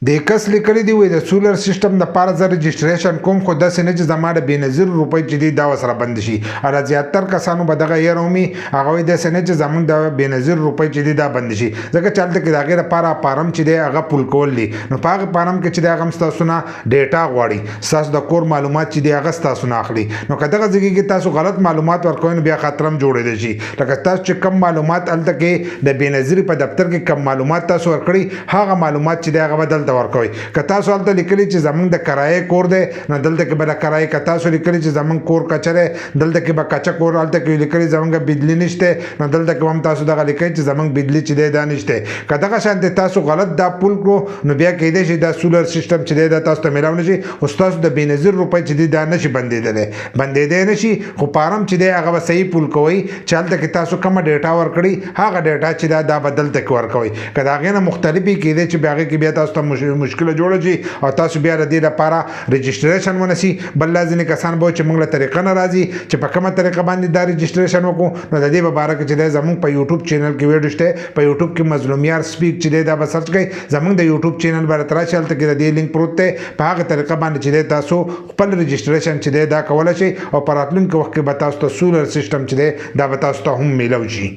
د کس لیکلي دی وای د سولر سیستم د پاره ز رجسټریشن کوم خو داسې نه چې زما د بېنظیر روپۍ چې دی دا ورسره بند شي او زیاتر کسانو به دغه یې رومي هغه وایي داسې نه چې زمونږ د بېنظیر روپۍ چې دی دا بند شي ځکه چې هلته کې د هغې لپاره فارم چې دی هغه پول کول دي نو په هغه فارم کې چې دی هغه هم ستاسو نه ډیټا غواړي ستاسو د کور معلومات چې دی هغه ستاسو نه اخلي نو که دغه ځای کې تاسو غلط معلومات ورکوئ نو بیا خطر هم جوړېدی شي لکه تاسو چې کم معلومات هلته کې د بېنظیري په دفتر کې کم معلومات تاسو ورکړي هغه معلومات چې دی هغه به دلته ورکوئ که تاسو هلته لیکلي چې زمونږ د کرایې کور دی نو دلته کې به د کرایې که تاسو لیکلي چې زمونږ کور کچه دی دلته کې به کچه کور هلته کې لیکلي زمونږ بجلي نشته نو دلته کې هم تاسو دغه لیکئ چې زمونږ بجلي چې دی دا نشته که دغه شانتې تاسو غلط دا پول کړو نو بیا کیدای شي دا سولر سیستم چې دی دا تاسو ته میلاو نشي خو ستاسو د بېنظیر روپۍ چې دی دا نشي بندېدی نشي خو فارم چې دی هغه به صحیح پول کوئ چې هلته کې تاسو کومه ډیټا ورکړي هغه ډیټا چې دا به دلته کې ورکوئ که د هغې نه مختلفې کیدای چې بیا هغې کې بیا تاسو ته مشکله جوړه شي او تاسو بیا د دې لپاره رجسټریشن ونسي بل لا ځینې کسان به چې موږ له طریقه نه راځي چې په کومه طریقه باندې دا رجسټریشن وکړو نو د دې په باره کې چې دی زموږ په یوټیوب چینل کې ویډیو شته په یوټیوب کې مظلومیار سپیک چې دی دا به سرچ کړئ زموږ د یوټیوب چینل به راته راشي هلته کې د دې لینک پروت دی په هغه طریقه باندې چې دی تاسو خپل رجسټریشن چې دی دا کولی شئ او په راتلونکي وخت کې به تاسو ته سولر سیسټم چې دی دا به تاسو ته هم میلاو شي